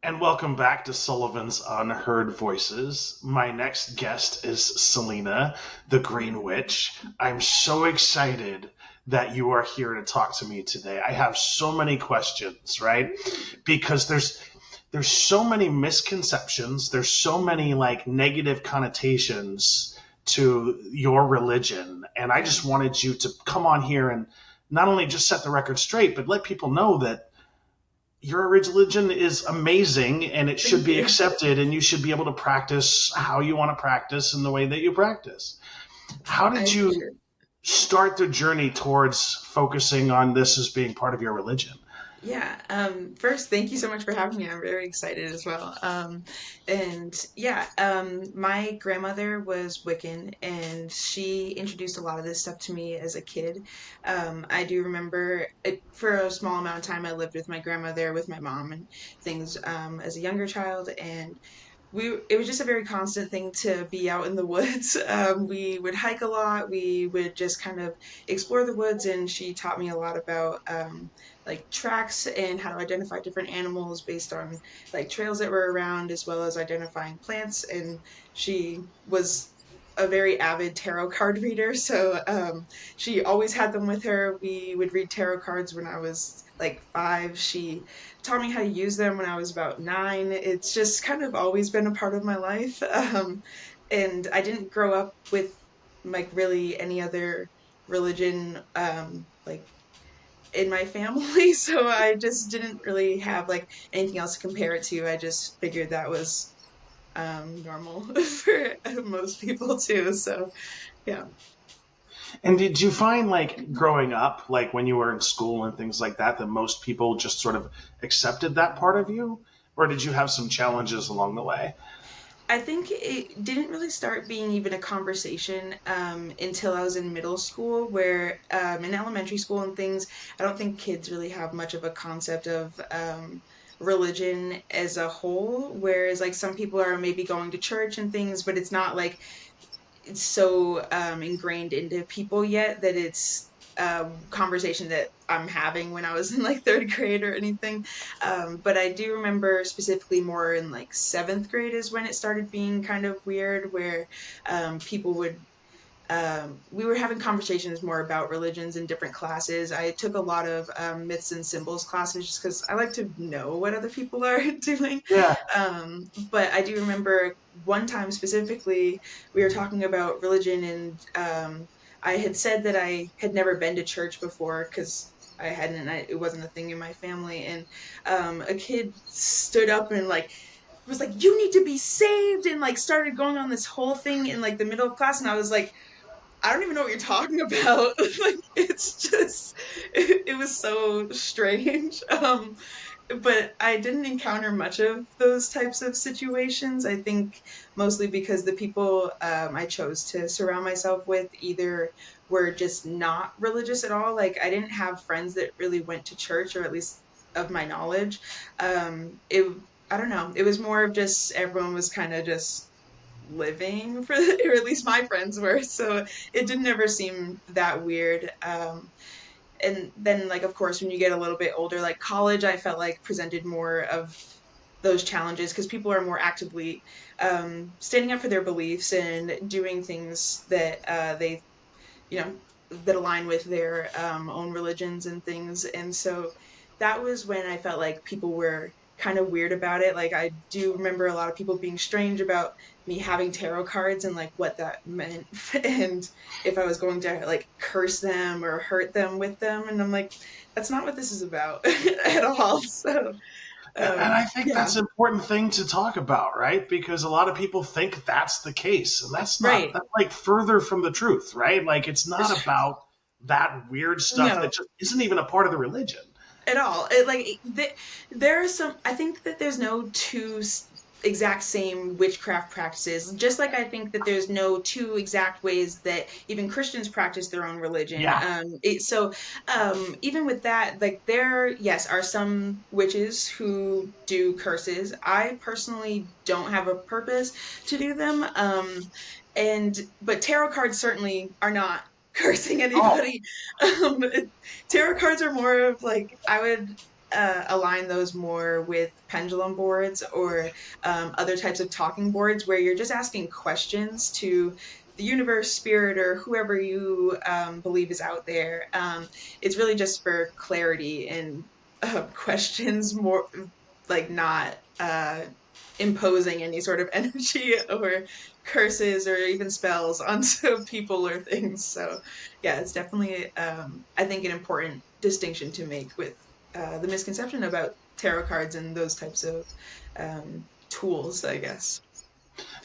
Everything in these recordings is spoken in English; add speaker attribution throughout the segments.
Speaker 1: And welcome back to Sullivan's Unheard Voices. My next guest is Selena, the Green Witch. I'm so excited that you are here to talk to me today. I have so many questions, right? Because there's so many misconceptions, there's so many like negative connotations to your religion, and I
Speaker 2: Yeah.
Speaker 1: just wanted you to come on here and not only just set the record straight, but let people know that your religion is amazing and it should
Speaker 2: Thank
Speaker 1: be
Speaker 2: you.
Speaker 1: accepted and you should be able to practice how you want to practice in the way that you practice. How
Speaker 2: I
Speaker 1: did you
Speaker 2: appreciate it.
Speaker 1: start the journey towards focusing on this as being part of your religion?
Speaker 2: Yeah. First, thank you so much for having me. I'm very excited as well. My grandmother was Wiccan, and she introduced a lot of this stuff to me as a kid. I do remember for a small amount of time I lived with my grandmother, with my mom, and things as a younger child, and it was just a very constant thing to be out in the woods. We would hike a lot. We would just kind of explore the woods, and she taught me a lot about like tracks and how to identify different animals based on like trails that were around, as well as identifying plants. And she was a very avid tarot card reader, so she always had them with her. We would read tarot cards when I was like 5. She taught me how to use them when I was about 9. It's just kind of always been a part of my life. And I didn't grow up with like really any other religion like in my family, so I just didn't really have like anything else to compare it to. I just figured that was normal for most people too. So yeah.
Speaker 1: And did you find like growing up, like when you were in school and things like that, that most people just sort of accepted that part of you? Or did you have some challenges along the way?
Speaker 2: I think it didn't really start being even a conversation until I was in middle school, where in elementary school and things, I don't think kids really have much of a concept of religion as a whole. Whereas, like, some people are maybe going to church and things, but it's not like it's so ingrained into people yet that it's a conversation that I'm having when I was in like third grade or anything. But I do remember specifically more in like seventh grade is when it started being kind of weird, where people would we were having conversations more about religions in different classes. I took a lot of myths and symbols classes just because I like to know what other people are doing.
Speaker 1: Yeah.
Speaker 2: But I do remember one time specifically, we were talking about religion, and I had said that I had never been to church before because I hadn't, it wasn't a thing in my family. And a kid stood up and like was like, "You need to be saved," and like started going on this whole thing in like the middle of class, and I was like, I don't even know what you're talking about. Like, it's just, it was so strange. But I didn't encounter much of those types of situations. I think mostly because the people I chose to surround myself with either were just not religious at all. Like, I didn't have friends that really went to church, or at least of my knowledge. It, I don't know. It was more of just everyone was kind of just living for or at least my friends were, so it didn't ever seem that weird. And then, like, of course, when you get a little bit older, like college, I felt like presented more of those challenges because people are more actively standing up for their beliefs and doing things that they you know that align with their own religions and things. And so that was when I felt like people were kind of weird about it. Like, I do remember a lot of people being strange about me having tarot cards and like what that meant and if I was going to like curse them or hurt them with them. And I'm like, that's not what this is about at all. So
Speaker 1: And I think
Speaker 2: yeah.
Speaker 1: that's an important thing to talk about, right? Because a lot of people think that's the case, and
Speaker 2: Right.
Speaker 1: that's like further from the truth, right? Like it's not
Speaker 2: It's true.
Speaker 1: about that weird stuff that
Speaker 2: No,
Speaker 1: just isn't even a part of the religion.
Speaker 2: at all. There are some. I think that there's no two exact same witchcraft practices. Just like I think that there's no two exact ways that even Christians practice their own religion.
Speaker 1: Yeah.
Speaker 2: Even with that, like there, yes, are some witches who do curses. I personally don't have a purpose to do them. And but tarot cards certainly are not cursing
Speaker 1: Oh,
Speaker 2: anybody. Um, tarot cards are more of like I would. align those more with pendulum boards or other types of talking boards where you're just asking questions to the universe, spirit, or whoever you believe is out there. It's really just for clarity and questions, more like not imposing any sort of energy or curses or even spells onto people or things. So, yeah, it's definitely, I think, an important distinction to make with the misconception about tarot cards and those types of tools, I guess.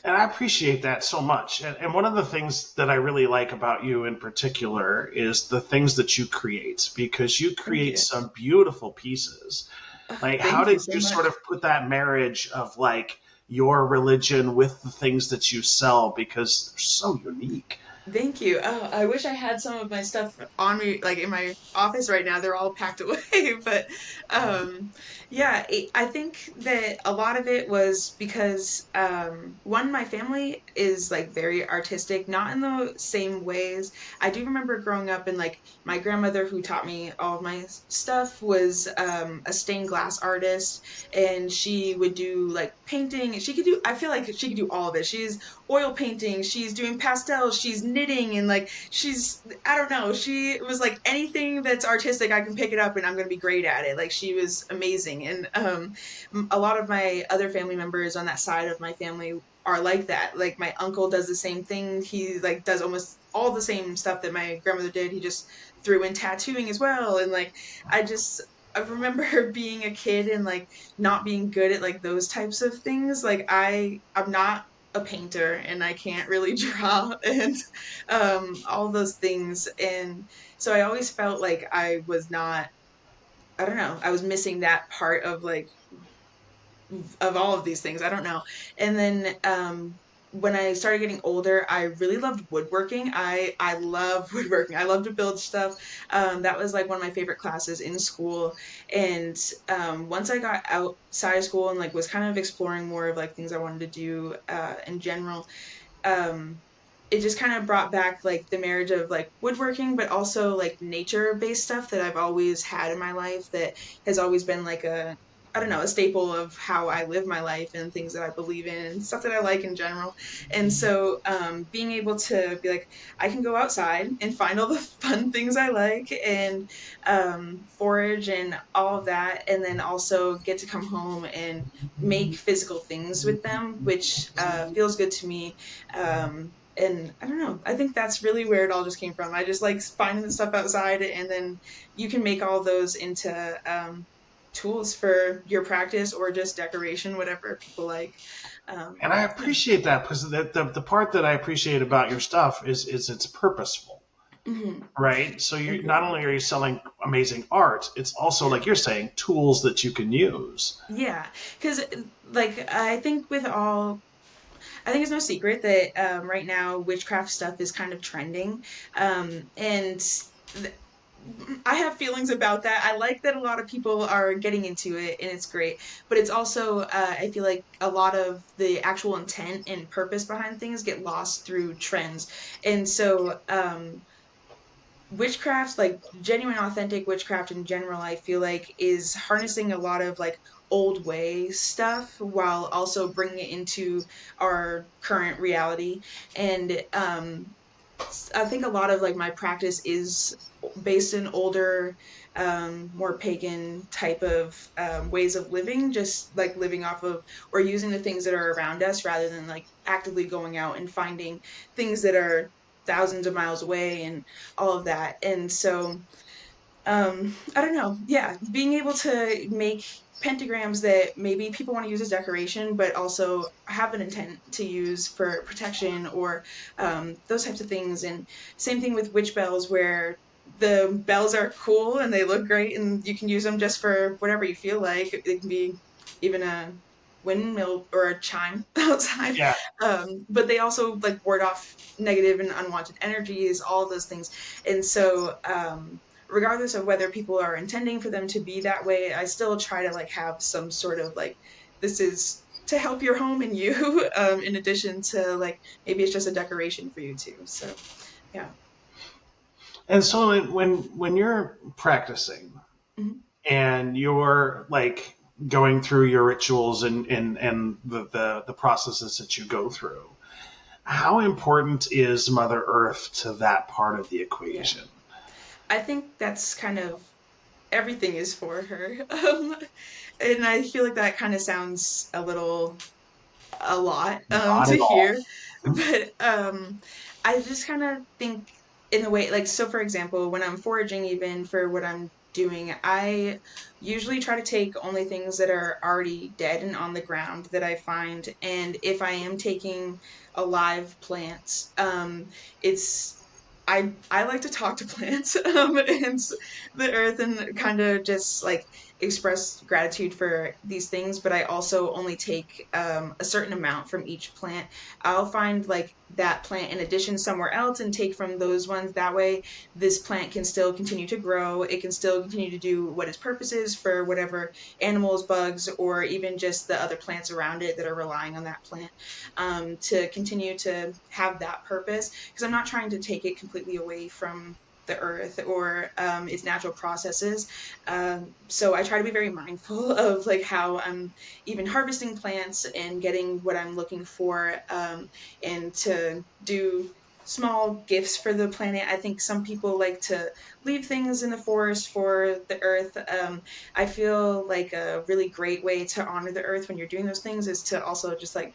Speaker 1: And I appreciate that so much. And one of the things that I really like about you in particular is the things that you create, because you
Speaker 2: Thank
Speaker 1: create
Speaker 2: you.
Speaker 1: some beautiful pieces. Like, how
Speaker 2: Thank you
Speaker 1: did
Speaker 2: so
Speaker 1: you
Speaker 2: much.
Speaker 1: sort of put that marriage of like your religion with the things that you sell? Because they're so unique.
Speaker 2: Thank you. Oh, I wish I had some of my stuff on me, like in my office right now. They're all packed away, but um, yeah, I think that a lot of it was because one, my family is like very artistic, not in the same ways. I do remember growing up and like my grandmother, who taught me all of my stuff, was a stained glass artist, and she would do like painting. She could do. I feel like she could do all of it. She's oil painting, she's doing pastels, she's knitting, and like she's, I don't know, she was like anything that's artistic, I can pick it up and I'm going to be great at it. Like she was amazing. And a lot of my other family members on that side of my family are like that. Like my uncle does the same thing. He like does almost all the same stuff that my grandmother did. He just threw in tattooing as well. And like I just I remember being a kid and like not being good at like those types of things. Like I'm not a painter and I can't really draw and all those things. And so I always felt like I was not, I don't know, I was missing that part of like of all of these things. I don't know. And then when I started getting older, I really loved woodworking. I love woodworking. I love to build stuff. That was like one of my favorite classes in school. And once I got outside of school and like was kind of exploring more of like things I wanted to do in general, um it just kind of brought back like the marriage of like woodworking but also like nature based stuff that I've always had in my life that has always been like a, I don't know, a staple of how I live my life and things that I believe in and stuff that I like in general. And so being able to be like, I can go outside and find all the fun things I like and forage and all of that, and then also get to come home and make physical things with them, which feels good to me. And I don't know, I think that's really where it all just came from. I just like finding the stuff outside, and then you can make all those into tools for your practice or just decoration, whatever people like.
Speaker 1: And I
Speaker 2: Yeah.
Speaker 1: appreciate that, because the part that I appreciate about your stuff is it's purposeful,
Speaker 2: Hmm.
Speaker 1: right? So you not
Speaker 2: Agree.
Speaker 1: only are you selling amazing art, it's also,
Speaker 2: Yeah.
Speaker 1: like you're saying, tools that you can use.
Speaker 2: Yeah. Because, like, I think with all, I think it's no secret that right now witchcraft stuff is kind of trending. And th- I have feelings about that. I like that a lot of people are getting into it and it's great. But it's also, I feel like a lot of the actual intent and purpose behind things get lost through trends. And so, witchcraft, like genuine, authentic witchcraft in general, I feel like is harnessing a lot of like old way stuff while also bringing it into our current reality. And I think a lot of like my practice is based in older, more pagan type of ways of living, just like living off of or using the things that are around us rather than like actively going out and finding things that are thousands of miles away and all of that. And so I don't know, yeah, being able to make pentagrams that maybe people want to use as decoration but also have an intent to use for protection or those types of things. And same thing with witch bells where the bells are cool and they look great and you can use them just for whatever you feel like. It can be even a windmill or a chime outside,
Speaker 1: Yeah.
Speaker 2: but they also like ward off negative and unwanted energies, all of those things. And so regardless of whether people are intending for them to be that way, I still try to like have some sort of like, this is to help your home and you, in addition to like maybe it's just a decoration for you too. So yeah.
Speaker 1: And so when you're practicing
Speaker 2: Mhm.
Speaker 1: and you're like going through your rituals and the processes that you go through. How important is Mother Earth to that part of the
Speaker 2: Yeah.
Speaker 1: equation?
Speaker 2: I think that's kind of everything is for her. And I feel like that kind of sounds a lot
Speaker 1: Not
Speaker 2: to
Speaker 1: at all.
Speaker 2: hear, but I just kind of think in the way, like, so for example, when I'm foraging, even for what I'm doing, I usually try to take only things that are already dead and on the ground that I find. And if I am taking alive plants, it's I like to talk to plants and the earth and kind of just like express gratitude for these things, but I also only take a certain amount from each plant. I'll find like that plant in addition somewhere else and take from those ones. That way, this plant can still continue to grow. It can still continue to do what its purpose is for whatever animals, bugs, or even just the other plants around it that are relying on that plant to continue to have that purpose. Because I'm not trying to take it completely away from the earth or its natural processes. So I try to be very mindful of like how I'm even harvesting plants and getting what I'm looking for, and to do small gifts for the planet. I think some people like to leave things in the forest for the earth. I feel like a really great way to honor the earth when you're doing those things is to also just like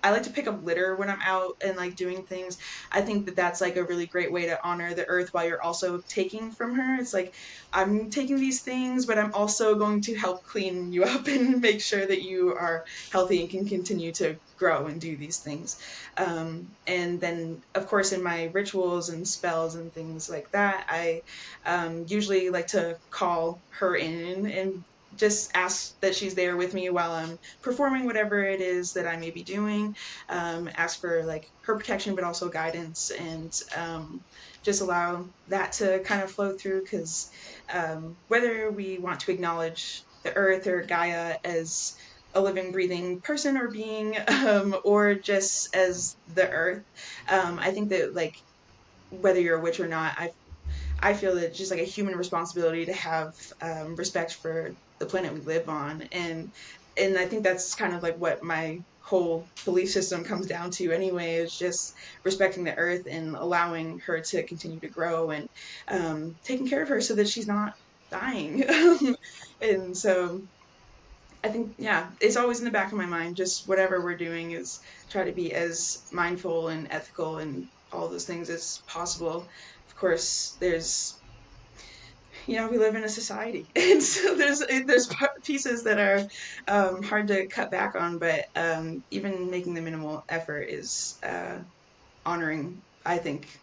Speaker 2: I like to pick up litter when I'm out and like doing things. I think that that's like a really great way to honor the earth while you're also taking from her. It's like I'm taking these things, but I'm also going to help clean you up and make sure that you are healthy and can continue to grow and do these things. And then, of course, in my rituals and spells and things like that, I usually like to call her in and just ask that she's there with me while I'm performing whatever it is that I may be doing. Ask for like her protection, but also guidance, and just allow that to kind of flow through. Because whether we want to acknowledge the earth or Gaia as a living, breathing person or being, or just as the earth, I think that like whether you're a witch or not, I feel that it's just like a human responsibility to have respect for the planet we live on, and I think that's kind of like what my whole belief system comes down to anyway, is just respecting the earth and allowing her to continue to grow and taking care of her so that she's not dying. And so I think, yeah, it's always in the back of my mind. Just whatever we're doing is try to be as mindful and ethical and all those things as possible. Of course, we live in a society, and so there's pieces that are hard to cut back on, but even making the minimal effort is honoring, I think,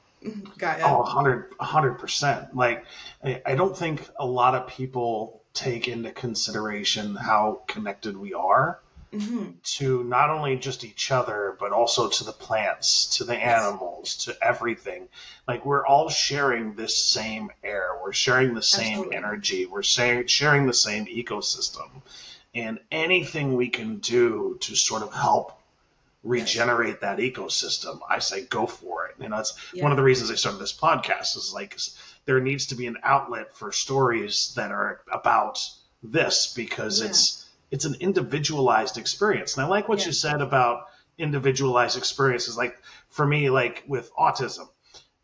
Speaker 2: Gaia.
Speaker 1: Oh, 100%. Like, I don't think a lot of people take into consideration how connected we are
Speaker 2: Hmm.
Speaker 1: to not only just each other, but also to the plants, to the
Speaker 2: Yes,
Speaker 1: animals, to everything. Like, we're all sharing this same air, we're sharing the same
Speaker 2: absolutely.
Speaker 1: energy, sharing the same ecosystem. And anything we can do to sort of help
Speaker 2: Yes,
Speaker 1: regenerate that ecosystem, I say go for it. You know, it's one of
Speaker 2: yeah,
Speaker 1: the reasons I started this podcast is like there needs to be an outlet for stories that are about this because
Speaker 2: yeah,
Speaker 1: it's an individualized experience. And I like what
Speaker 2: yeah.
Speaker 1: you said about individualized experiences. Like for me, like with autism,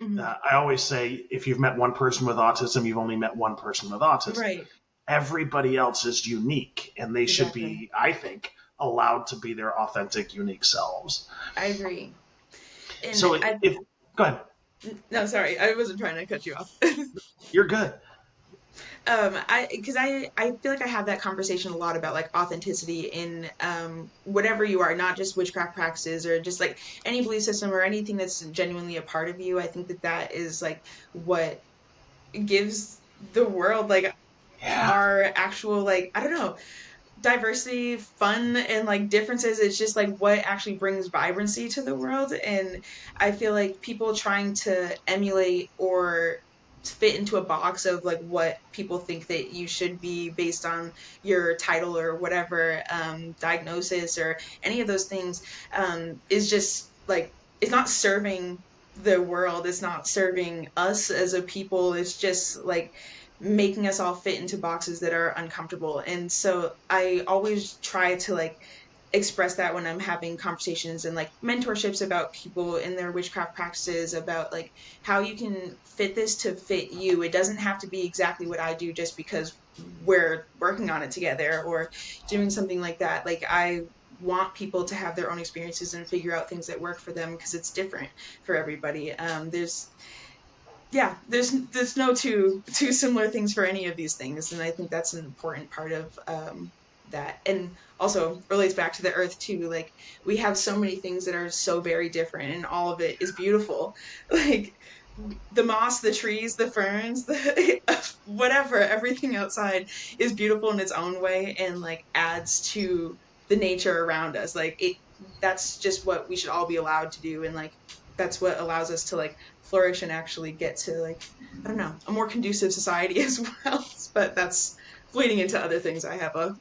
Speaker 2: Hmm.
Speaker 1: I always say if you've met one person with autism, you've only met one person with autism.
Speaker 2: Right,
Speaker 1: Everybody else is unique and they should
Speaker 2: exactly.
Speaker 1: be, I think, allowed to be their authentic, unique selves.
Speaker 2: I agree. And
Speaker 1: So if go ahead,
Speaker 2: no, sorry, I wasn't trying to cut you off.
Speaker 1: you're good.
Speaker 2: I feel like I have that conversation a lot about like authenticity in whatever you are, not just witchcraft practices or just like any belief system or anything that's genuinely a part of you. I think that that is like what gives the world like
Speaker 1: Yeah.
Speaker 2: our actual, like, I don't know, diversity, fun, and like differences. It's just like what actually brings vibrancy to the world. And I feel like people trying to emulate or fit into a box of like what people think that you should be based on your title or whatever diagnosis or any of those things is just like it's not serving the world. It's not serving us as a people. It's just like making us all fit into boxes that are uncomfortable. And so I always try to like express that when I'm having conversations and like mentorships about people in their witchcraft practices, about like how you can fit this to fit you. It doesn't have to be exactly what I do just because we're working on it together or doing something like that. Like I want people to have their own experiences and figure out things that work for them because it's different for everybody. There's no two similar things for any of these things, and I think that's an important part of that. And also relates back to the earth too. Like we have so many things that are so very different, and all of it is beautiful. Like the moss, the trees, the ferns, the whatever, everything outside is beautiful in its own way, and like adds to the nature around us. Like it, that's just what we should all be allowed to do, and like that's what allows us to like flourish and actually get to like, I don't know, a more conducive society as well. But that's bleeding into other things. I have a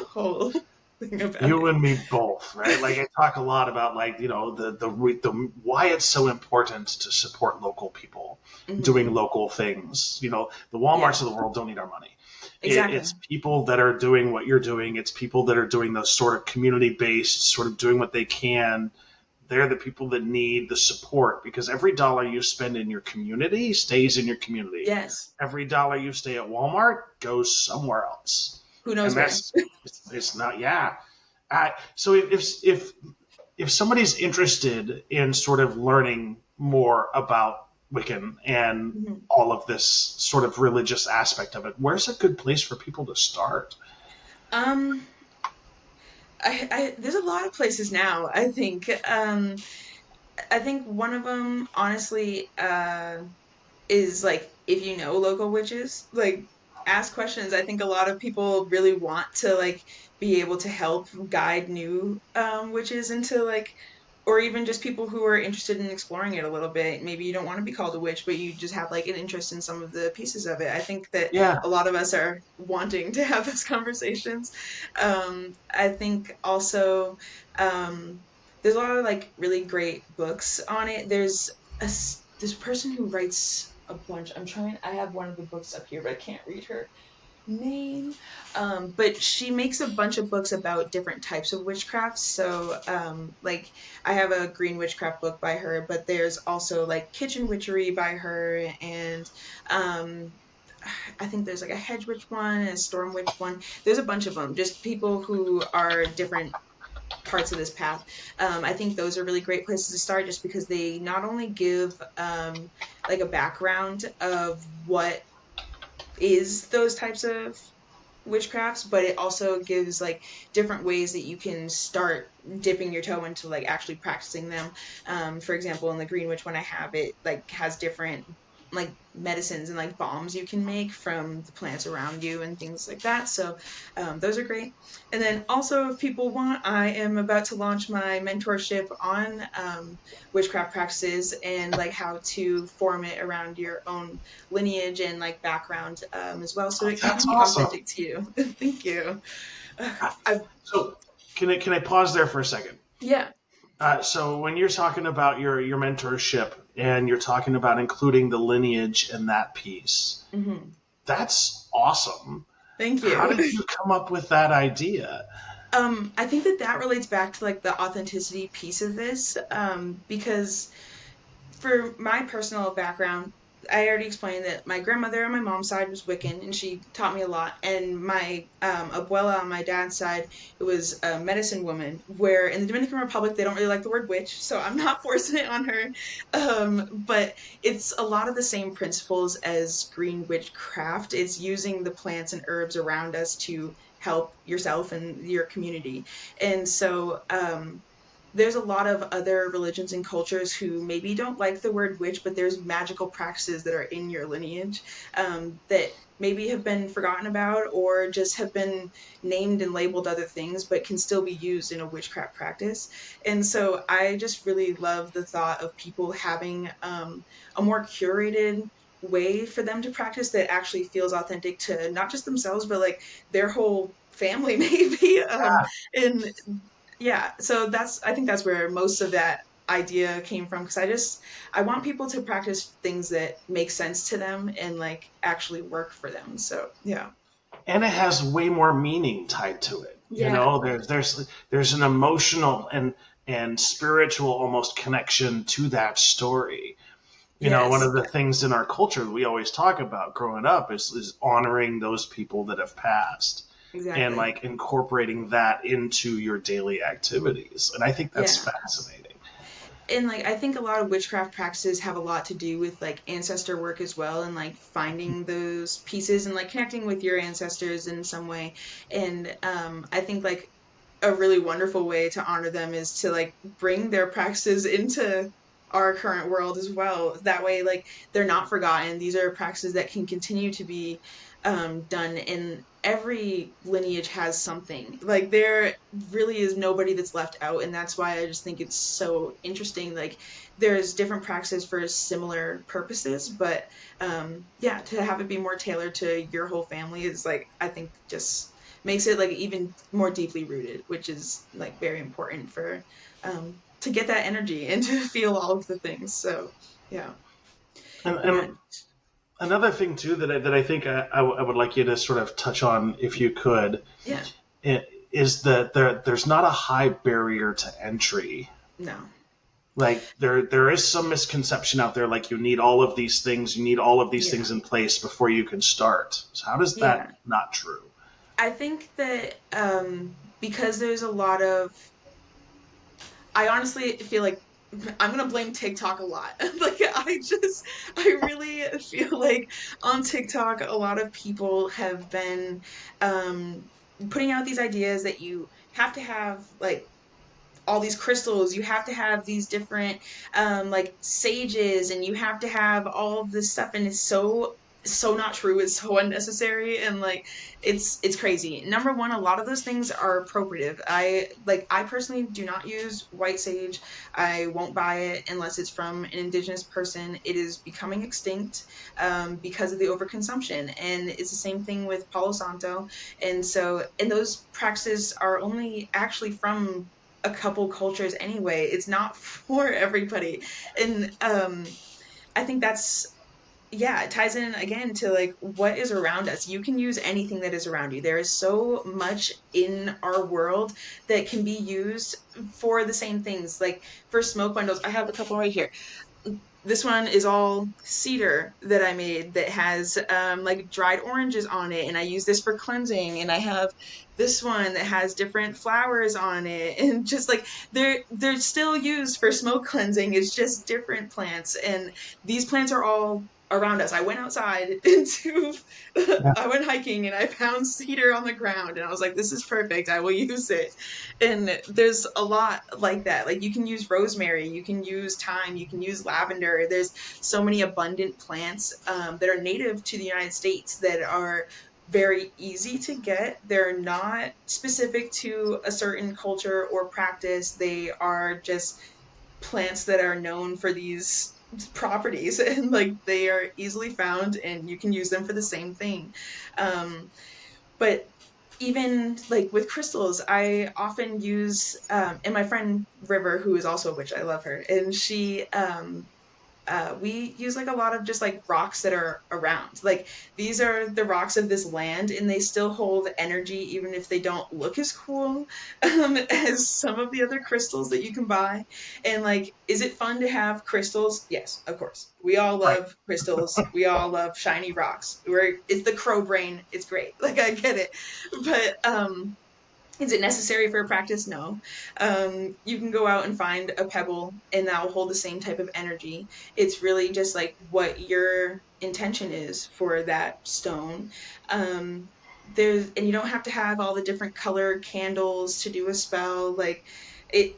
Speaker 2: whole thing about
Speaker 1: You
Speaker 2: it.
Speaker 1: and me both, right? Like I talk a lot about like the why it's so important to support local people
Speaker 2: Hmm.
Speaker 1: doing local things. The
Speaker 2: Yeah,
Speaker 1: WalMarts of the world don't need our money.
Speaker 2: exactly.
Speaker 1: It's people that are doing what you're doing. It's people that are doing those sort of community based, sort of doing what they can. They're the people that need the support because every dollar you spend in your community stays in your community.
Speaker 2: Yes.
Speaker 1: Every dollar you stay at Walmart goes somewhere else,
Speaker 2: Who knows
Speaker 1: and
Speaker 2: where?
Speaker 1: it's not. Yeah. So if somebody's interested in sort of learning more about Wiccan and
Speaker 2: Mhm.
Speaker 1: all of this sort of religious aspect of it, where's a good place for people to start?
Speaker 2: Um, there's a lot of places now. I think one of them, honestly, is like if you know local witches, like ask questions. I think a lot of people really want to like be able to help guide new witches into like, or even just people who are interested in exploring it a little bit. Maybe you don't want to be called a witch, but you just have like an interest in some of the pieces of it. I think that
Speaker 1: Yeah.
Speaker 2: a lot of us are wanting to have those conversations. I think also there's a lot of like really great books on it. There's this person who writes a bunch. I have one of the books up here, but I can't read her name. But she makes a bunch of books about different types of witchcraft. So, like, I have a green witchcraft book by her, but there's also like kitchen witchery by her, and um, I think there's like a hedge witch one and a storm witch one. There's a bunch of them, just people who are different parts of this path. I think those are really great places to start just because they not only give like a background of what is those types of witchcrafts, but it also gives like different ways that you can start dipping your toe into like actually practicing them. For example, in the green witch when I have it like has different like medicines and like balms you can make from the plants around you and things like that. So those are great. And then also, if people want, I am about to launch my mentorship on witchcraft practices and like how to form it around your own lineage and like background as well, so it can
Speaker 1: That's
Speaker 2: be
Speaker 1: awesome.
Speaker 2: authentic to you. Thank you. I
Speaker 1: So can I pause there for a second?
Speaker 2: Yeah.
Speaker 1: So when you're talking about your mentorship and you're talking about including the lineage in that piece,
Speaker 2: Hmm.
Speaker 1: that's awesome.
Speaker 2: Thank
Speaker 1: How
Speaker 2: you.
Speaker 1: did you come up with that idea?
Speaker 2: I think that that relates back to like the authenticity piece of this, because for my personal background, I already explained that my grandmother on my mom's side was Wiccan, and she taught me a lot. And my abuela on my dad's side was a medicine woman. Where in the Dominican Republic they don't really like the word witch, so I'm not forcing it on her. But it's a lot of the same principles as green witchcraft. It's using the plants and herbs around us to help yourself and your community. And so there's a lot of other religions and cultures who maybe don't like the word witch, but there's magical practices that are in your lineage that maybe have been forgotten about or just have been named and labeled other things, but can still be used in a witchcraft practice. And so I just really love the thought of people having a more curated way for them to practice that actually feels authentic to not just themselves, but like their whole family maybe. And yeah, so that's I think that's where most of that idea came from, because I want people to practice things that make sense to them and like actually work for them. So yeah.
Speaker 1: And it has way more meaning tied to it. You
Speaker 2: Yeah.
Speaker 1: know, there's an emotional and spiritual almost connection to that story. You know, one
Speaker 2: Yes.
Speaker 1: of the things in our culture that we always talk about growing up is honoring those people that have passed and
Speaker 2: Exactly.
Speaker 1: like incorporating that into your daily activities. And I think that's
Speaker 2: Yeah.
Speaker 1: fascinating.
Speaker 2: And like I think a lot of witchcraft practices have a lot to do with like ancestor work as well, and like finding those pieces and like connecting with your ancestors in some way. And I think like a really wonderful way to honor them is to like bring their practices into our current world as well. That way, like they're not forgotten. These are practices that can continue to be done, and every lineage has something. Like there really is nobody that's left out, and that's why I just think it's so interesting. Like there's different practices for similar purposes, but yeah, to have it be more tailored to your whole family is like I think just makes it like even more deeply rooted, which is like very important for to get that energy and to feel all of the things. So yeah,
Speaker 1: And
Speaker 2: but
Speaker 1: another thing too that I think I would like you to sort of touch on, if you could,
Speaker 2: yeah,
Speaker 1: is that there's not a high barrier to entry.
Speaker 2: no,
Speaker 1: Like there is some misconception out there, like you need all of these things, you need all of these things
Speaker 2: yeah,
Speaker 1: in place before you can start. So how does
Speaker 2: yeah.
Speaker 1: that not true?
Speaker 2: I think that because there's a lot of, I honestly feel like I'm gonna blame TikTok a lot. Like I really feel like on TikTok a lot of people have been um, putting out these ideas that you have to have like all these crystals, you have to have these different like sages, and you have to have all of this stuff, and it's so not true. It's so unnecessary, and like it's crazy. Number one, a lot of those things are appropriative. I personally do not use white sage. I won't buy it unless it's from an indigenous person. It is becoming extinct because of the overconsumption, and it's the same thing with Palo Santo. And those practices are only actually from a couple cultures anyway. It's not for everybody. And I think that's, yeah, it ties in again to like what is around us. You can use anything that is around you. There is so much in our world that can be used for the same things. Like for smoke bundles, I have a couple right here. This one is all cedar that I made that has like dried oranges on it, and I use this for cleansing. And I have this one that has different flowers on it, and just like they're still used for smoke cleansing. It's just different plants, and these plants are all around us. I went outside into
Speaker 1: Yeah.
Speaker 2: I went hiking and I found cedar on the ground, and I was like, this is perfect. I will use it. And there's a lot like that. Like you can use rosemary, you can use thyme, you can use lavender. There's so many abundant plants that are native to the United States that are very easy to get. They're not specific to a certain culture or practice. They are just plants that are known for these properties, and like they are easily found and you can use them for the same thing. But even like with crystals, I often use and my friend River, who is also a witch, I love her, and she we use like a lot of just like rocks that are around. Like these are the rocks of this land, and they still hold energy, even if they don't look as cool as some of the other crystals that you can buy. And like, is it fun to have crystals? Yes, of course. We all
Speaker 1: Right.
Speaker 2: love crystals. We all love shiny rocks. It's the crow brain. It's great. Like I get it, but is it necessary for a practice? No. You can go out and find a pebble and that will hold the same type of energy. It's really just like what your intention is for that stone. And you don't have to have all the different color candles to do a spell. Like it,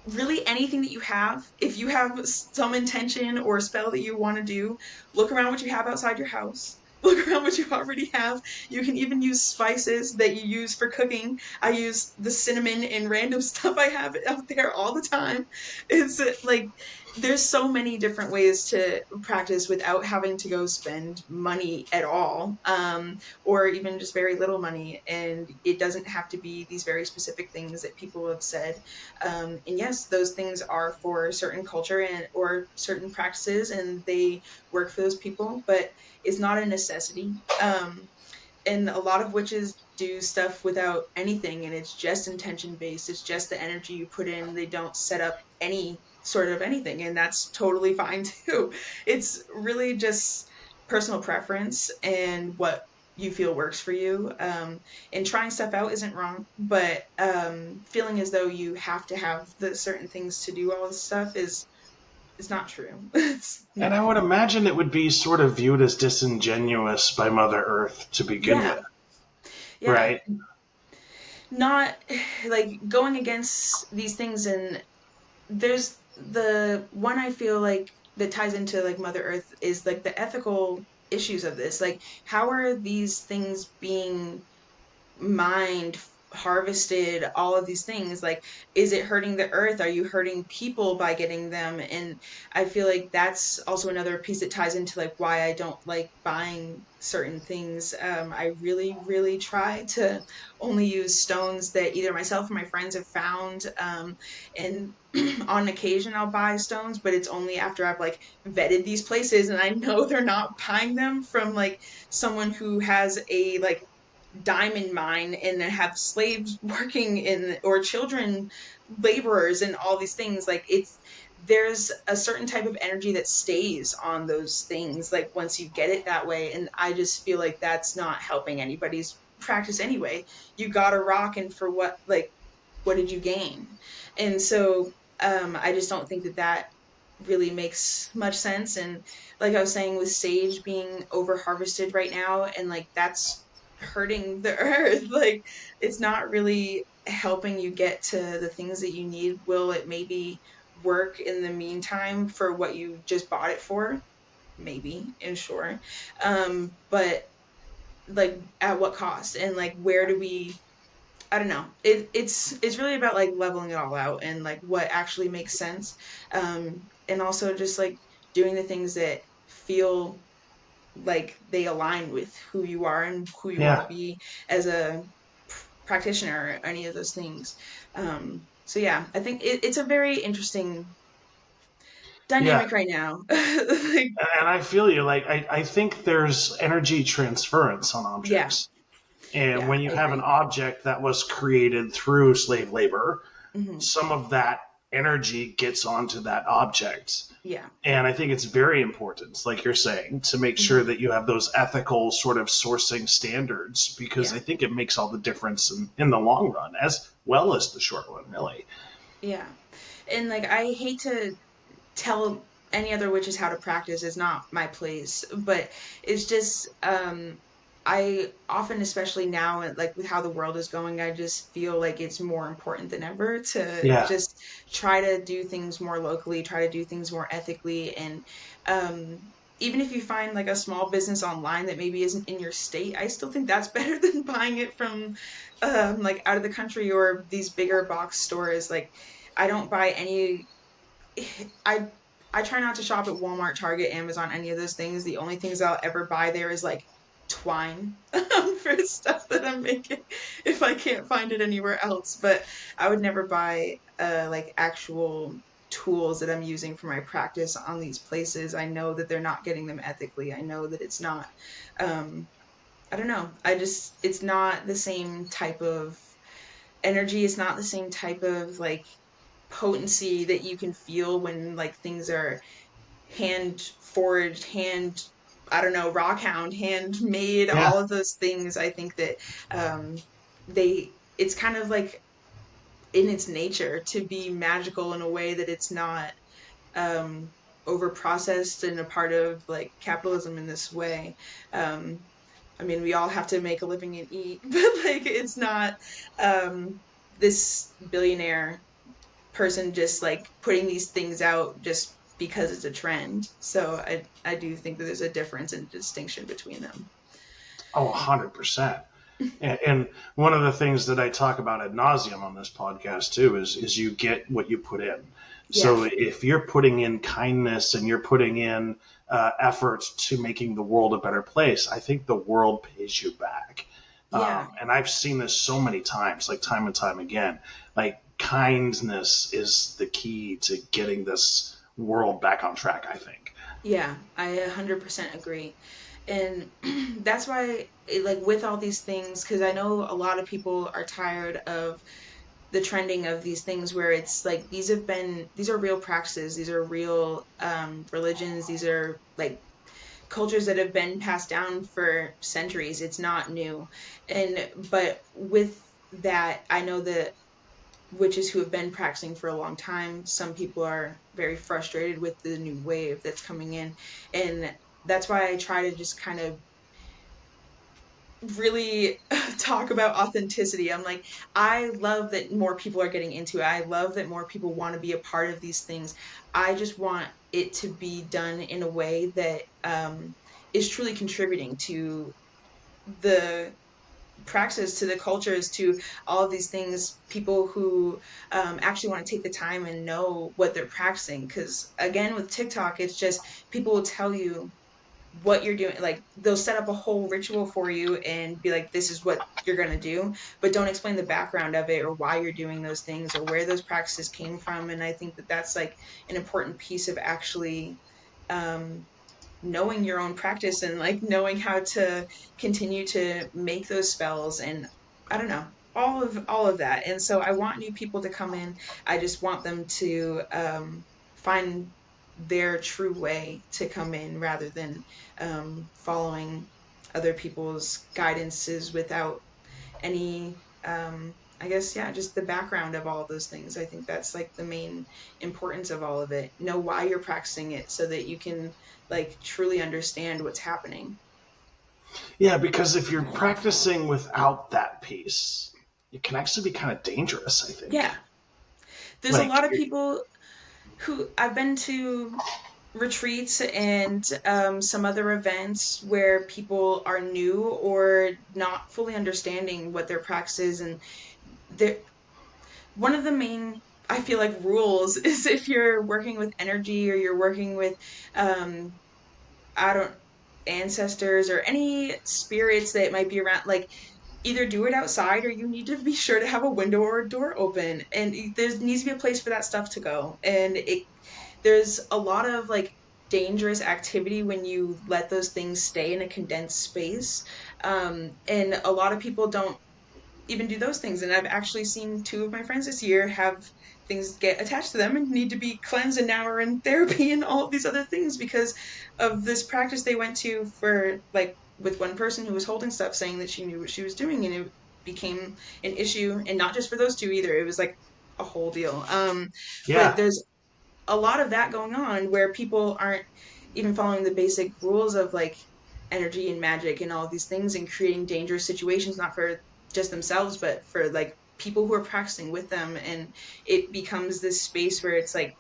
Speaker 2: really anything that you have, if you have some intention or a spell that you want to do, look around what you have outside your house. Look around what you already have. You can even use spices that you use for cooking. I use the cinnamon and random stuff I have out there all the time. It's like there's so many different ways to practice without having to go spend money at all, or even just very little money. And it doesn't have to be these very specific things that people have said. And yes, those things are for certain culture and or certain practices, and they work for those people, but it's not a necessity. And a lot of witches do stuff without anything, and it's just intention based. It's just the energy you put in. They don't set up any sort of anything, and that's totally fine too. It's really just personal preference and what you feel works for you. And trying stuff out isn't wrong, but feeling as though you have to have the certain things to do all this stuff is not true.
Speaker 1: And
Speaker 2: No.
Speaker 1: I would imagine it would be sort of viewed as disingenuous by Mother Earth to begin
Speaker 2: Yeah,
Speaker 1: with,
Speaker 2: yeah,
Speaker 1: right?
Speaker 2: not like going against these things. And there's the one I feel like that ties into like Mother Earth is like the ethical issues of this. Like, how are these things being mined, harvested, all of these things? Like, is it hurting the earth? Are you hurting people by getting them? And I feel like that's also another piece that ties into like why I don't like buying certain things. I really, really try to only use stones that either myself or my friends have found. And on occasion I'll buy stones, but it's only after I've like vetted these places and I know they're not buying them from like someone who has a like diamond mine and have slaves working in, or children laborers and all these things. Like, it's there's a certain type of energy that stays on those things like once you get it that way, and I just feel like that's not helping anybody's practice anyway. You got a rock, and for what? Like, what did you gain? And so I just don't think that that really makes much sense. And like I was saying, with sage being over harvested right now, and like that's hurting the earth, like it's not really helping you get to the things that you need. Will it maybe work in the meantime for what you just bought it for? Maybe, and sure. But like, at what cost? And like, where do we, I don't know. It's really about like leveling it all out and like what actually makes sense, and also just like doing the things that feel like they align with who you are and who you want to
Speaker 1: Yeah,
Speaker 2: be as a practitioner or any of those things. So yeah, I think it's a very interesting
Speaker 1: yeah.
Speaker 2: dynamic right now. Like,
Speaker 1: And I feel you. Like, I think there's energy transference on
Speaker 2: yeah,
Speaker 1: objects. And
Speaker 2: yeah,
Speaker 1: when you
Speaker 2: I
Speaker 1: have an
Speaker 2: agree.
Speaker 1: object that was created through slave labor,
Speaker 2: Hmm.
Speaker 1: some of that energy gets onto that object.
Speaker 2: Yeah.
Speaker 1: And I think it's very important, like you're saying, to make sure
Speaker 2: Hmm.
Speaker 1: that you have those ethical sort of sourcing standards because
Speaker 2: Yeah.
Speaker 1: I think it makes all the difference in the long run as well as the short run, really.
Speaker 2: Yeah. And like, I hate to tell any other witches how to practice, is not my place, but it's just I often, especially now, like with how the world is going, I just feel like it's more important than ever to
Speaker 1: Yeah,
Speaker 2: just try to do things more locally, try to do things more ethically. And even if you find like a small business online that maybe isn't in your state, I still think that's better than buying it from like out of the country or these bigger box stores. Like, I don't buy any, I I try not to shop at Walmart, Target, Amazon, any of those things. The only things I'll ever buy there is like twine for stuff that I'm making if I can't find it anywhere else. But I would never buy like actual tools that I'm using for my practice on these places. I know that they're not getting them ethically. I know that it's not um I don't know. I just, it's not the same type of energy. It's not the same type of like potency that you can feel when like things are hand forged, hand, I don't know, rockhound, handmade,
Speaker 1: yeah,
Speaker 2: all of those things. I think that um they it's kind of like in its nature to be magical in a way that it's not um over processed and a part of like capitalism in this way. I mean, we all have to make a living and eat, but like it's not this billionaire person just like putting these things out just because it's a trend. So I do think that there's a difference and distinction between them.
Speaker 1: oh, 100%. And one of the things that I talk about ad nauseum on this podcast too is you get what you put in.
Speaker 2: Yeah.
Speaker 1: So if you're putting in kindness and you're putting in effort to making the world a better place, I think the world pays you back.
Speaker 2: Yeah.
Speaker 1: And I've seen this so many times, like time and time again. Like kindness is the key to getting this world back on track, I think.
Speaker 2: Yeah, I 100% agree. And that's why, like, with all these things, because I know a lot of people are tired of the trending of these things where it's like these are real practices, these are real religions, these are like cultures that have been passed down for centuries. It's not new. But with that, I know that witches who have been practicing for a long time, some people are very frustrated with the new wave that's coming in. And that's why I try to just kind of really talk about authenticity. I'm like, I love that more people are getting into it. I love that more people want to be a part of these things. I just want it to be done in a way that is truly contributing to the praxis, to the cultures, to all of these things. People who actually want to take the time and know what they're practicing. Because again, with TikTok, it's just people will tell you what you're doing. Like they'll set up a whole ritual for you and be like, this is what you're going to do, but don't explain the background of it or why you're doing those things or where those practices came from. And I think that that's like an important piece of actually um, knowing your own practice and like knowing how to continue to make those spells. And I don't know, all of that. And so I want new people to come in. I just want them to find their true way to come in rather than following other people's guidances without any I guess, yeah, just the background of all of those things. I think that's like the main importance of all of it. Know why you're practicing it so that you can like truly understand what's happening.
Speaker 1: Yeah, because if you're practicing without that piece, it can actually be kind of dangerous, I think.
Speaker 2: Yeah. There's a
Speaker 1: Like,
Speaker 2: lot of people who I've been to retreats and some other events where people are new or not fully understanding what their practice is. And they're, one of the main, I feel like, rules is if you're working with energy or you're working with um I don't ancestors or any spirits that might be around, like either do it outside or you need to be sure to have a window or a door open, and there needs to be a place for that stuff to go. And it there's a lot of like dangerous activity when you let those things stay in a condensed space, and a lot of people don't even do those things. And I've actually seen two of my friends this year have things get attached to them and need to be cleansed and now are in therapy and all of these other things because of this practice they went to for like with one person who was holding stuff saying that she knew what she was doing, and it became an issue. And not just for those two either, it was like a whole deal. But
Speaker 1: yeah,
Speaker 2: there's a lot of that going on where people aren't even following the basic rules of like energy and magic and all these things, and creating dangerous situations not for just themselves but for like people who are practicing with them. And it becomes this space where it's like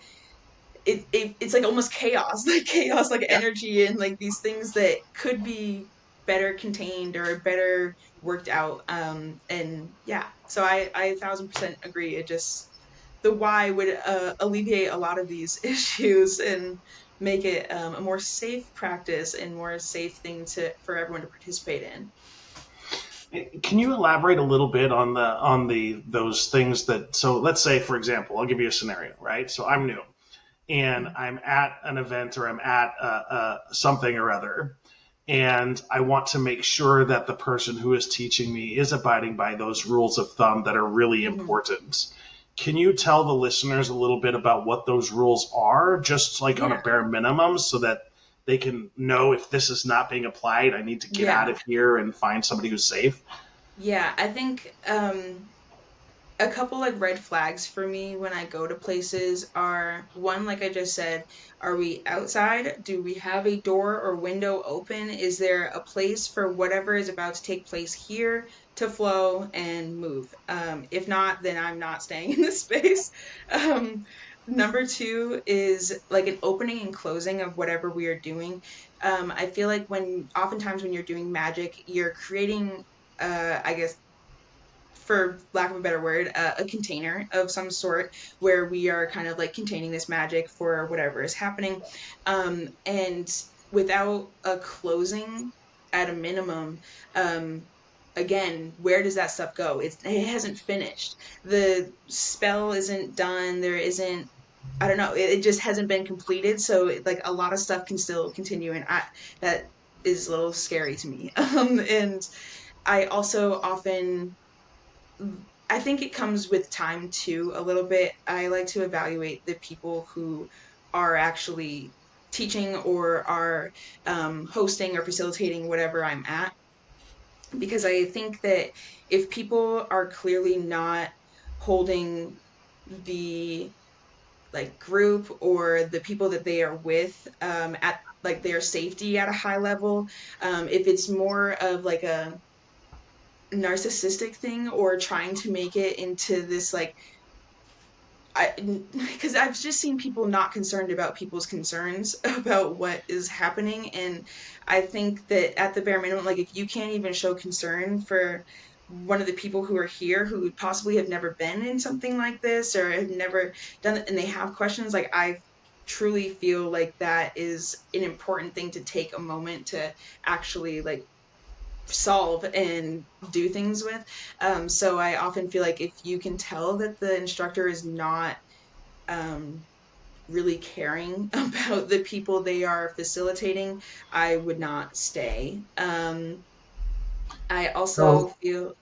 Speaker 2: it's like almost chaos like chaos, like
Speaker 1: yeah.
Speaker 2: energy, and like these things that could be better contained or better worked out. And yeah, so I 1,000% agree. It just the why would alleviate a lot of these issues and make it a more safe practice and more safe thing to for everyone to participate in.
Speaker 1: Can you elaborate a little bit on the those things that? So let's say, for example, I'll give you a scenario, right? So I'm new and
Speaker 2: Mm-hmm.
Speaker 1: I'm at an event or I'm at something or other, and I want to make sure that the person who is teaching me is abiding by those rules of thumb that are really
Speaker 2: Mm-hmm.
Speaker 1: important. Can you tell the listeners a little bit about what those rules are, just like on a
Speaker 2: Yeah,
Speaker 1: bare minimum, so that they can know if this is not being applied, I need to get out
Speaker 2: yeah,
Speaker 1: of here and find somebody who's safe?
Speaker 2: yeah. I think a couple like red flags for me when I go to places are one, like I just said, are we outside? Do we have a door or window open? Is there a place for whatever is about to take place here to flow and move? If not, then I'm not staying in this space. Um, Number two is like an opening and closing of whatever we are doing. I feel like when oftentimes when you're doing magic, you're creating I guess for lack of a better word, a container of some sort where we are kind of like containing this magic for whatever is happening. And without a closing at a minimum, um, again, where does that stuff go? It hasn't finished. The spell isn't done. There isn't. I don't know. It just hasn't been completed. So like a lot of stuff can still continue, and that is a little scary to me. And I also often I think it comes with time too, a little bit. I like to evaluate the people who are actually teaching or are hosting or facilitating whatever I'm at, because I think that if people are clearly not holding the like group or the people that they are with at like their safety at a high level, if it's more of like a narcissistic thing or trying to make it into this like I because I've just seen people not concerned about people's concerns about what is happening, and I think that at the bare minimum, like if you can't even show concern for one of the people who are here who possibly have never been in something like this or have never done it and they have questions, like I truly feel like that is an important thing to take a moment to actually like solve and do things with. So I often feel like if you can tell that the instructor is not um, really caring about the people they are facilitating, I would not stay. I also
Speaker 1: No,
Speaker 2: feel,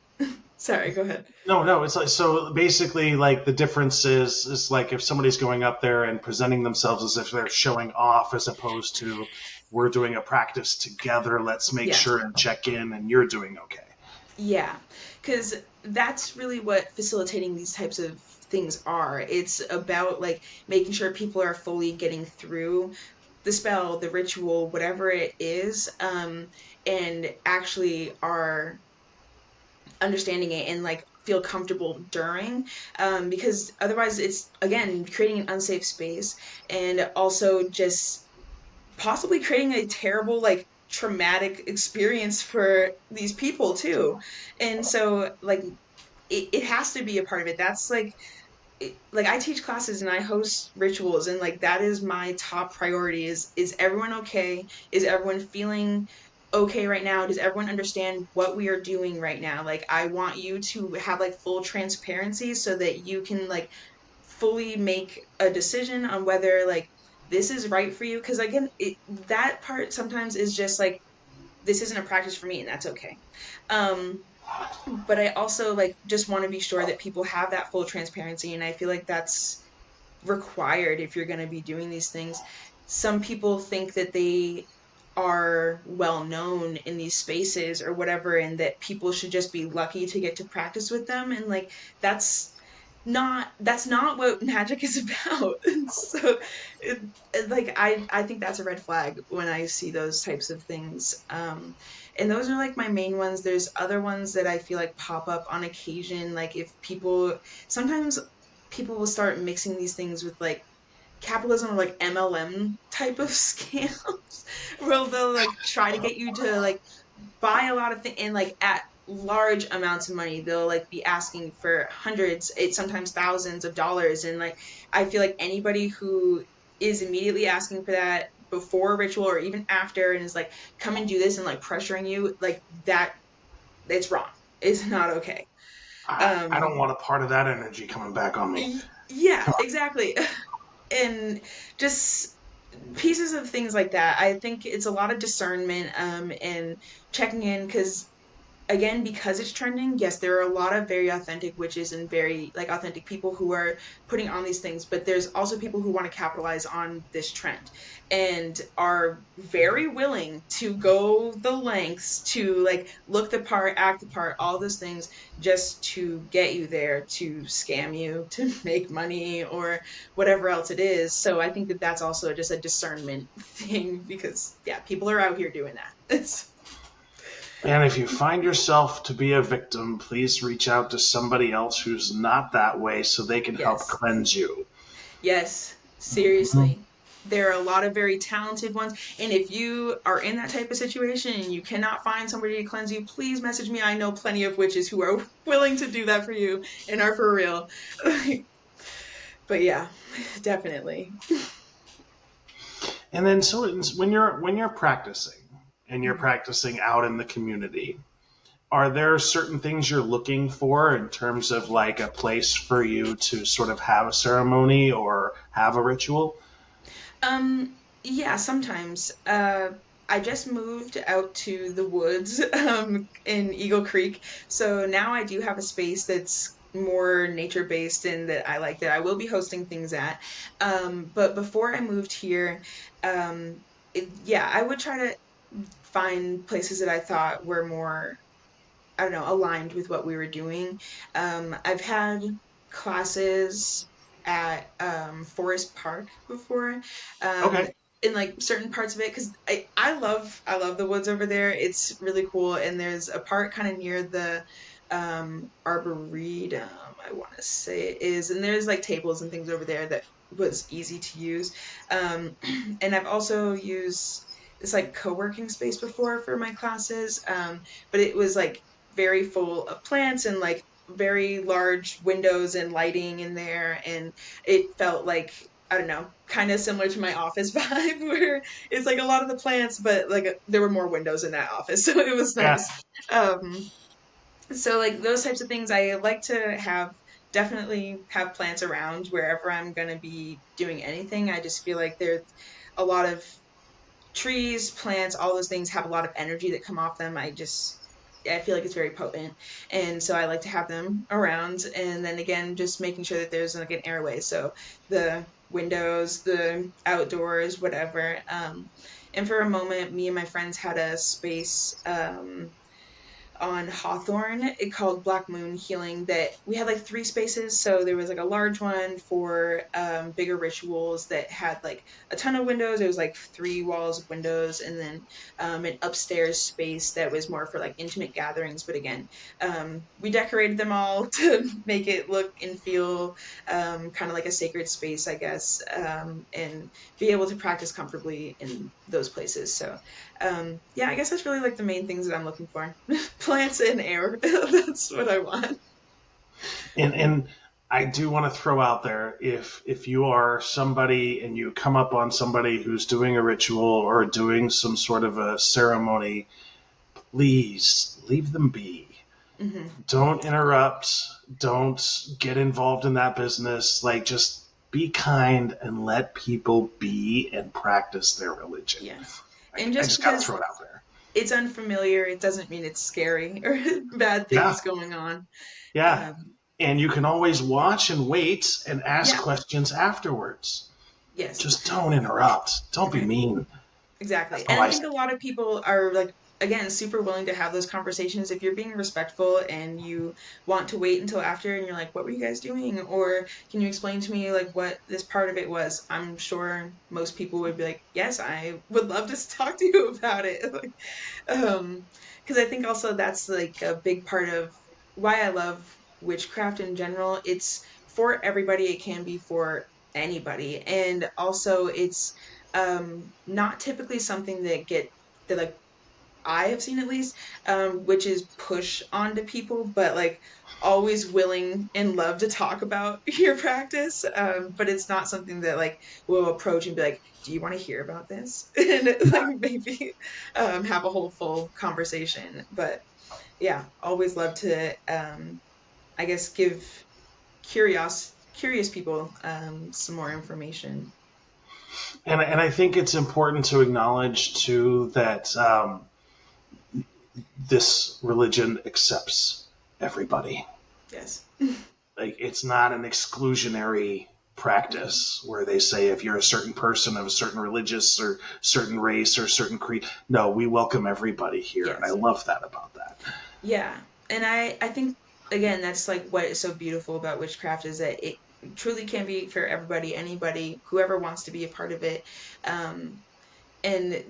Speaker 2: sorry, go ahead.
Speaker 1: no. It's like so. Basically, like the difference is like if somebody's going up there and presenting themselves as if they're showing off, as opposed to we're doing a practice together. Let's make
Speaker 2: Yeah.
Speaker 1: sure and check in, and you're doing okay.
Speaker 2: Yeah, because that's really what facilitating these types of things are. It's about like making sure people are fully getting through the spell, the ritual, whatever it is, and actually are understanding it and like feel comfortable during, because otherwise it's again creating an unsafe space and also just possibly creating a terrible like traumatic experience for these people too. And so like it has to be a part of it. That's like I teach classes and I host rituals, and like that is my top priority. Is everyone okay? Is everyone feeling okay right now? Does everyone understand what we are doing right now? Like I want you to have like full transparency so that you can like fully make a decision on whether like this is right for you, because again that part sometimes is just like this isn't a practice for me, and that's okay. um but I also like just want to be sure that people have that full transparency, and I feel like that's required if you're going to be doing these things. Some people think that they are well known in these spaces or whatever, and that people should just be lucky to get to practice with them, and like that's that's not what magic is about. So like I think that's a red flag when I see those types of things. And those are like my main ones. There's other ones that I feel like pop up on occasion, like if people sometimes people will start mixing these things with like capitalism or like MLM type of scams where they'll like try to get you to like buy a lot of things and like at large amounts of money. They'll like be asking for hundreds, it's sometimes thousands of dollars, and like I feel like anybody who is immediately asking for that before a ritual or even after and is like come and do this and like pressuring you like that, it's wrong, it's not okay.
Speaker 1: I don't
Speaker 2: um
Speaker 1: want a part of that energy coming back on me.
Speaker 2: yeah, exactly. And just pieces of things like that. I think it's a lot of discernment and checking in, because again, because it's trending, yes, there are a lot of very authentic witches and very like authentic people who are putting on these things, but there's also people who want to capitalize on this trend and are very willing to go the lengths to like look the part, act the part, all those things just to get you there, to scam you, to make money or whatever else it is. So I think that that's also just a discernment thing, because yeah, people are out here doing that. It's
Speaker 1: And if you find yourself to be a victim, please reach out to somebody else who's not that way so they can help
Speaker 2: yes.
Speaker 1: cleanse you.
Speaker 2: Yes,
Speaker 1: Mhm.
Speaker 2: seriously. There are a lot of very talented ones. And if you are in that type of situation and you cannot find somebody to cleanse you, please message me. I know plenty of witches who are willing to do that for you and are for real. But yeah, definitely.
Speaker 1: And then so when you're practicing and you're
Speaker 2: Mhm.
Speaker 1: practicing out in the community, are there certain things you're looking for in terms of like a place for you to sort of have a ceremony or have a ritual?
Speaker 2: Yeah, sometimes. I just moved out to the woods in Eagle Creek, so now I do have a space that's more nature based and that I like that I will be hosting things at. But before I moved here, yeah, I would try to find places that I thought were more, I don't know, aligned with what we were doing. I've had classes at Forest Park before, um,
Speaker 1: Okay.
Speaker 2: in like certain parts of it because I love the woods over there. It's really cool, and there's a part kind of near the Arboretum, I want to say it is, and there's like tables and things over there that was easy to use. Um, and I've also used this like co-working space before for my classes, but it was like very full of plants and like very large windows and lighting in there, and it felt like, I don't know, kind of similar to my office vibe where it's like a lot of the plants, but like there were more windows in that office, so it was
Speaker 1: Yeah.
Speaker 2: nice. So like those types of things I like to have, definitely have plants around wherever I'm going to be doing anything. I just feel like there's a lot of trees, plants, all those things have a lot of energy that come off them. I feel like it's very potent. And so I like to have them around. And then again, just making sure that there's like an airway. So the windows, the outdoors, whatever. And for a moment, me and my friends had a space on Hawthorne called Black Moon Healing that we had like three spaces. So there was like a large one for bigger rituals that had like a ton of windows. It was like three walls of windows, and then an upstairs space that was more for like intimate gatherings. But again, we decorated them all to make it look and feel kind of like a sacred space, I guess, and be able to practice comfortably in those places. So yeah, I guess that's really like the main things that I'm looking for. Plants and air. That's what I want.
Speaker 1: And I do want to throw out there, if you are somebody and you come up on somebody who's doing a ritual or doing some sort of a ceremony, please leave them be.
Speaker 2: Hmm.
Speaker 1: Don't interrupt. Don't get involved in that business. Like, just be kind and let people be and practice their religion.
Speaker 2: Yes.
Speaker 1: I,
Speaker 2: And
Speaker 1: I
Speaker 2: just
Speaker 1: just got to
Speaker 2: because
Speaker 1: throw it out there.
Speaker 2: it's unfamiliar, it doesn't mean it's scary or bad
Speaker 1: Yeah,
Speaker 2: things going on.
Speaker 1: yeah.
Speaker 2: Um,
Speaker 1: And you can always watch and wait and ask
Speaker 2: yeah.
Speaker 1: questions afterwards.
Speaker 2: Yes.
Speaker 1: Just don't interrupt. Don't be
Speaker 2: Right.
Speaker 1: mean. That's
Speaker 2: Exactly. And
Speaker 1: all
Speaker 2: I
Speaker 1: I say.
Speaker 2: think a lot of people are like, again, super willing to have those conversations. If you're being respectful and you want to wait until after and you're like, what were you guys doing? Or can you explain to me like what this part of it was? I'm sure most people would be like, yes, I would love to talk to you about it. Um, because I think also that's like a big part of why I love witchcraft in general. It's for everybody, it can be for anybody. And also it's not typically something that like I have seen at least, which is push onto people, but like always willing and love to talk about your practice. But it's not something that like will approach and be like, "Do you want to hear about this?" and like maybe have a whole full conversation. But yeah, always love to, I guess, give curious people some more information.
Speaker 1: And I think it's important to acknowledge too that this religion accepts everybody.
Speaker 2: Yes.
Speaker 1: Like, it's not an exclusionary
Speaker 2: Mhm.
Speaker 1: practice where they say if you're a certain person of a certain religious or certain race or certain creed. No, we welcome everybody here, and I
Speaker 2: Yes.
Speaker 1: love that about that.
Speaker 2: Yeah. And I think again that's like what is so beautiful about witchcraft is that it truly can be for everybody, anybody, whoever wants to be a part of it. Um and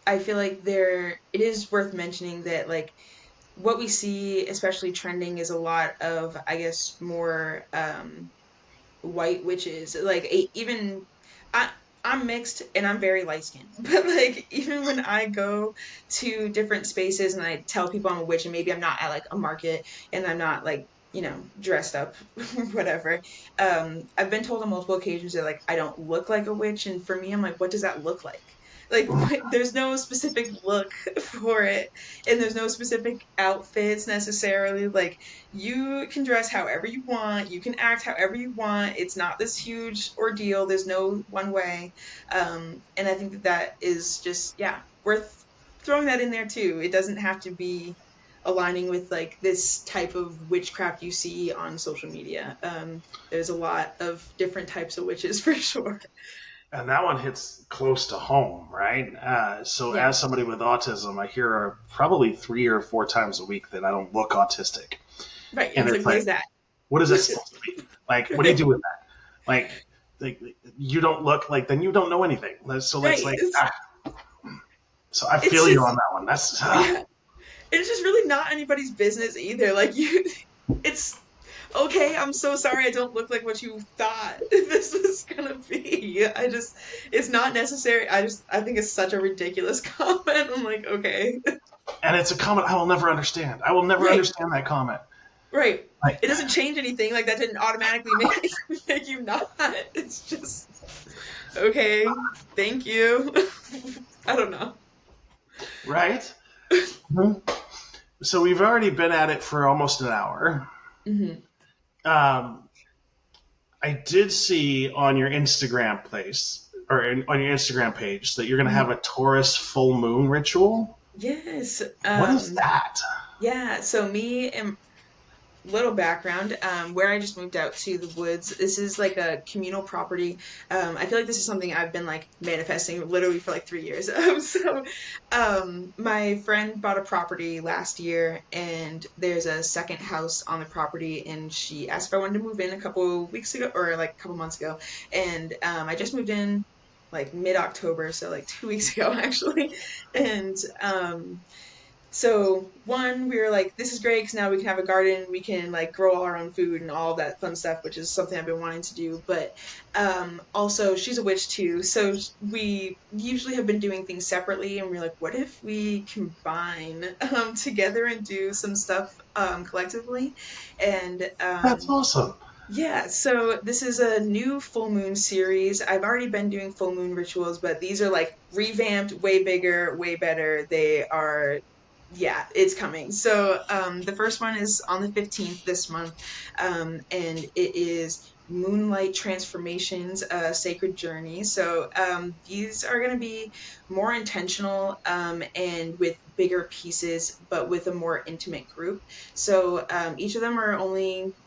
Speaker 2: I feel like there it is worth mentioning that like what we see especially trending is a lot of, I guess, more white witches. Like even I I'm mixed and I'm very light skinned. But like even when I go to different spaces and I tell people I'm a witch and maybe I'm not at like a market and I'm not like, dressed up whatever. I've been told on multiple occasions that like I don't look like a witch, and for me I'm like, what does that look like? Like there's no specific look for it, and there's no specific outfits necessarily. Like you can dress however you want, you can act however you want. It's not this huge ordeal. There's no one way. And I think that that is just, yeah, worth throwing that in there too. It doesn't have to be aligning with like this type of witchcraft you see on social media. There's a lot of different types of witches for sure.
Speaker 1: And that one hits close to home, right? So,
Speaker 2: Yeah,
Speaker 1: as somebody with autism, I hear probably 3 or 4 times a week that I don't look autistic.
Speaker 2: right. And
Speaker 1: And
Speaker 2: it's
Speaker 1: it's
Speaker 2: like, what
Speaker 1: like,
Speaker 2: is that?
Speaker 1: what is that supposed to be? Like, what do you do with that? Like you don't look like, then you don't know anything. So
Speaker 2: Right.
Speaker 1: it's like,
Speaker 2: It's
Speaker 1: so I
Speaker 2: it's
Speaker 1: feel you on
Speaker 2: just,
Speaker 1: that one. That's
Speaker 2: yeah. It's just really not anybody's business either. Like you, it's okay. I'm so sorry. I don't look like what you thought this was gonna be. It's not necessary. I think it's such a ridiculous comment. I'm like, okay,
Speaker 1: and it's a comment I will never understand. I will never
Speaker 2: right,
Speaker 1: understand that comment.
Speaker 2: right.
Speaker 1: Like,
Speaker 2: It doesn't change anything. Like that didn't automatically make you not. It's just okay. Thank you. I don't know.
Speaker 1: right? Mhm. So we've already been at it for almost an hour.
Speaker 2: Hmm.
Speaker 1: Um, I did see on your Instagram place or on your Instagram page that you're going to have
Speaker 2: Hmm.
Speaker 1: a Taurus full moon ritual.
Speaker 2: Yes.
Speaker 1: What is that?
Speaker 2: Yeah. So me and little background, where I just moved out to the woods, this is like a communal property. I feel like this is something I've been like manifesting literally for like 3 years. My friend bought a property last year and there's a second house on the property, and she asked if I wanted to move in a couple weeks ago or like a couple months ago. And I just moved in like mid-October, so like 2 weeks ago actually. And so one, we were like, this is great because now we can have a garden, we can like grow all our own food and all of that fun stuff, which is something I've been wanting to do. But also, she's a witch too, so we usually have been doing things separately, and we're like, what if we combine together and do some stuff collectively? And
Speaker 1: That's awesome.
Speaker 2: yeah, so this is a new full moon series. I've already been doing full moon rituals, but these are like revamped, way bigger, way better. They are, yeah, it's coming. So the first one is on the 15th this month, and it is Moonlight Transformations, a Sacred Journey. So these are going to be more intentional and with bigger pieces, but with a more intimate group. So each of them are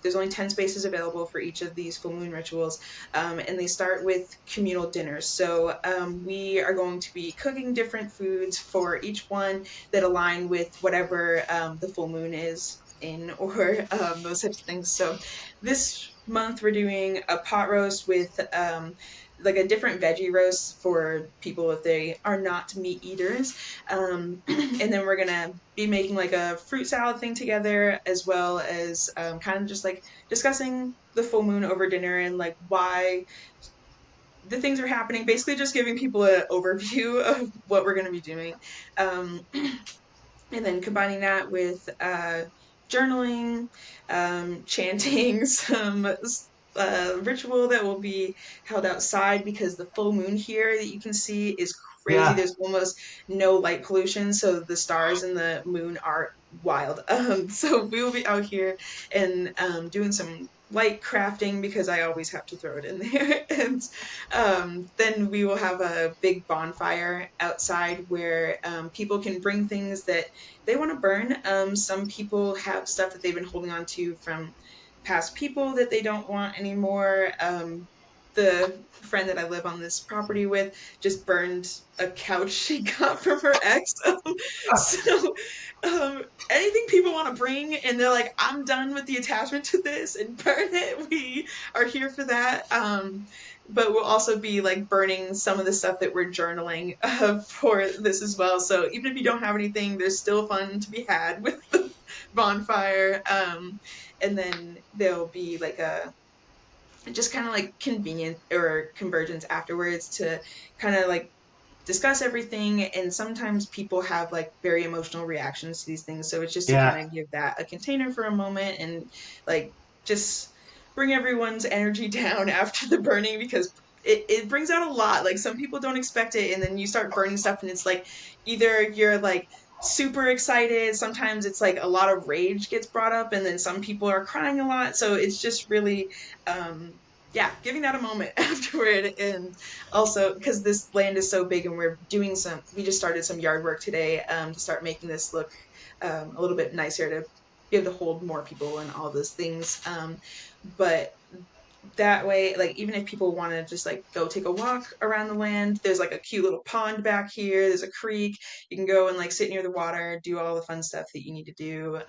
Speaker 2: there's only 10 spaces available for each of these full moon rituals, and they start with communal dinners. So we are going to be cooking different foods for each one that align with whatever the full moon is in, or those types of things. So this month we're doing a pot roast with like a different veggie roast for people if they are not meat eaters. And then we're gonna be making like a fruit salad thing together, as well as kind of just like discussing the full moon over dinner and like why the things are happening. Basically, just giving people an overview of what we're gonna be doing. Um, and then combining that with journaling, chanting, some ritual that will be held outside because the full moon here that you can see is crazy.
Speaker 1: Yeah.
Speaker 2: There's almost no light pollution, so the stars and the moon are wild. So we will be out here and doing some light crafting because I always have to throw it in there. And then we will have a big bonfire outside where people can bring things that they want to burn. Some people have stuff that they've been holding on to from past people that they don't want anymore. The friend that I live on this property with just burned a couch she got from her ex. So anything people want to bring and they're like, I'm done with the attachment to this and burn it, we are here for that. But we'll also be like burning some of the stuff that we're journaling for this as well. So even if you don't have anything, there's still fun to be had with the bonfire. And then there'll be like just kind of like convenient or convergence afterwards to kind of like discuss everything. And sometimes people have like very emotional reactions to these things, so it's just to
Speaker 1: Yeah.
Speaker 2: kind of give that a container for a moment and like just bring everyone's energy down after the burning, because it brings out a lot. Like some people don't expect it, and then you start burning stuff and it's like either you're like super excited, sometimes it's like a lot of rage gets brought up, and then some people are crying a lot, so it's just really um yeah, giving that a moment afterward. And also because this land is so big and we just started some yard work today, to start making this look a little bit nicer, to be able to hold more people and all those things. But that way, like even if people want to just like go take a walk around the land, there's like a cute little pond back here, there's a creek, you can go and like sit near the water, do all the fun stuff that you need to do.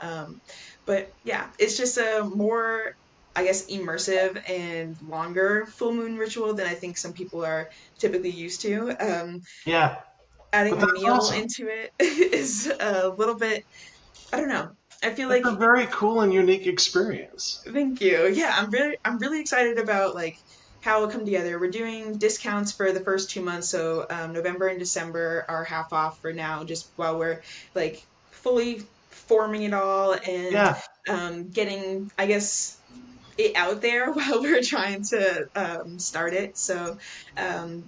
Speaker 2: But yeah, it's just a more, I guess, immersive and longer full moon ritual than I think some people are typically used to.
Speaker 1: Yeah. But
Speaker 2: Adding a
Speaker 1: that's
Speaker 2: meal
Speaker 1: awesome.
Speaker 2: into it is a little bit, I don't know, I feel
Speaker 1: That's
Speaker 2: like.
Speaker 1: a very cool and unique experience.
Speaker 2: Thank you. Yeah, I'm really excited about like how it'll come together. We're doing discounts for the first 2 months, so November and December are half off for now, just while we're like fully forming it all and
Speaker 1: Yeah.
Speaker 2: getting, I guess, it out there while we're trying to start it. So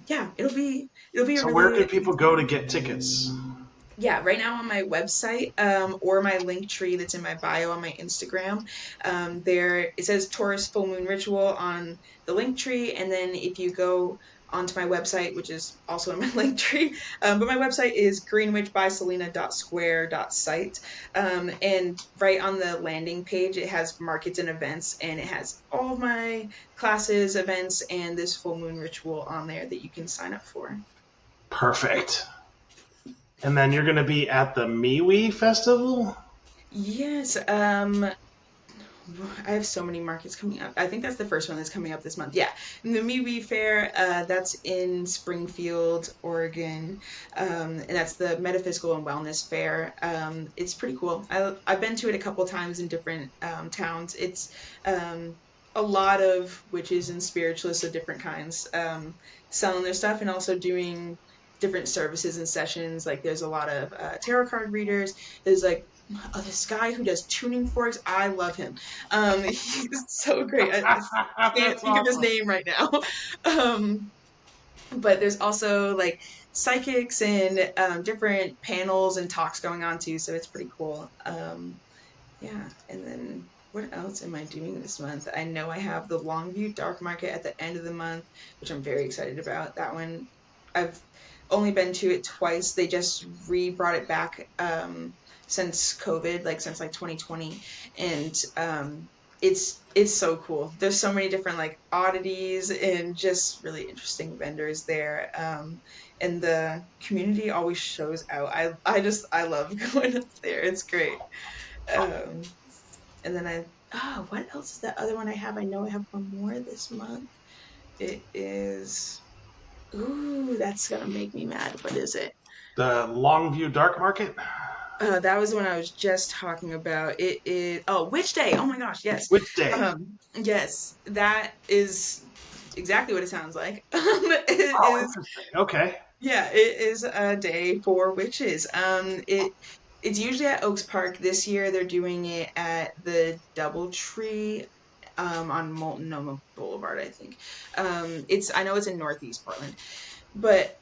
Speaker 2: yeah, it'll be a
Speaker 1: So where
Speaker 2: really
Speaker 1: can people go to get tickets?
Speaker 2: yeah, right now on my website, or my link tree that's in my bio on my Instagram, there it says Taurus full moon ritual on the link tree, and then if you go onto my website, which is also in my link tree, but my website is greenwitchbyselena.square.site, and right on the landing page it has markets and events, and it has all of my classes, events, and this full moon ritual on there that you can sign up for.
Speaker 1: Perfect. And then you're going to be at the MeWe Festival?
Speaker 2: Yes, I have so many markets coming up. I think that's the first one that's coming up this month. Yeah, and the MeWe Fair. That's in Springfield, Oregon, and that's the Metaphysical and Wellness Fair. It's pretty cool. I've been to it a couple times in different towns. It's a lot of witches and spiritualists of different kinds selling their stuff and also doing different services and sessions. Like there's a lot of tarot card readers. There's like this guy who does tuning forks. I love him. He's so great. I can't
Speaker 1: That's
Speaker 2: think of his
Speaker 1: awesome.
Speaker 2: name right now. Um, but there's also like psychics and different panels and talks going on too, so it's pretty cool. Yeah, and then what else am I doing this month? I know I have the Longview Dark Market at the end of the month, which I'm very excited about. That one, I've only been to it twice. They just re-brought it back since COVID, like since like 2020, and it's so cool. There's so many different like oddities and just really interesting vendors there. And the community always shows out. I love going up there. It's great. Um, and then what else is that other one I have? I know I have one more this month. It is, ooh, that's gonna make me mad. What is it?
Speaker 1: The Longview Dark Market?
Speaker 2: That was the one I was just talking about. It is, oh, Witch Day. Oh my gosh, yes.
Speaker 1: Which day?
Speaker 2: Yes, that is exactly what it sounds like. It
Speaker 1: Oh,
Speaker 2: is,
Speaker 1: interesting. Okay.
Speaker 2: yeah, it is a day for witches. It's usually at Oaks Park. This year they're doing it at the DoubleTree, on Multnomah Boulevard, I think. I know it's in Northeast Portland, but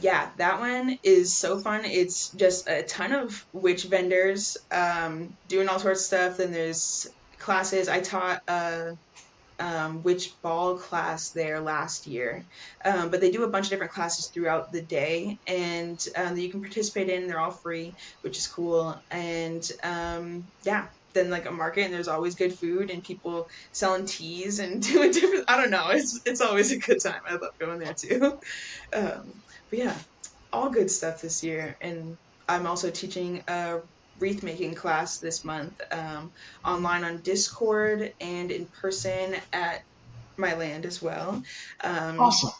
Speaker 2: yeah, that one is so fun. It's just a ton of witch vendors doing all sorts of stuff. Then there's classes. I taught witch ball class there last year, but they do a bunch of different classes throughout the day, and that you can participate in. They're all free, which is cool. And yeah, then like a market, and there's always good food and people selling teas and doing different. I don't know. It's always a good time. I love going there too. But yeah, all good stuff this year. And I'm also teaching a wreath making class this month, online on Discord and in person at my land as well. Um,
Speaker 1: Awesome.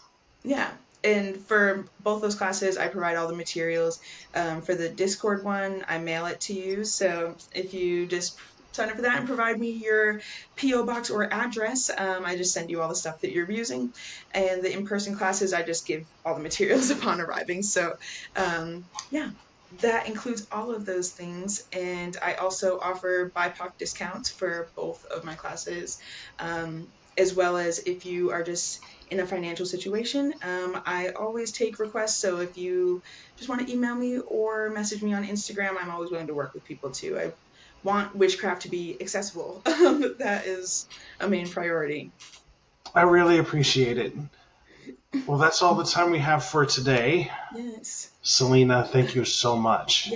Speaker 2: yeah. And for both those classes, I provide all the materials. For the Discord one, I mail it to you. So if you just sign up for that and provide me your PO box or address. I just send you all the stuff that you're using, and the in-person classes I just give all the materials upon arriving. So yeah, that includes all of those things, and I also offer BIPOC discounts for both of my classes. As well as if you are just in a financial situation, I always take requests. So if you just want to email me or message me on Instagram, I'm always willing to work with people too. I want witchcraft to be accessible. That is a main priority.
Speaker 1: I really appreciate it. Well, that's all the time we have for today.
Speaker 2: Yes.
Speaker 1: Selena, thank you so much.
Speaker 2: Yeah.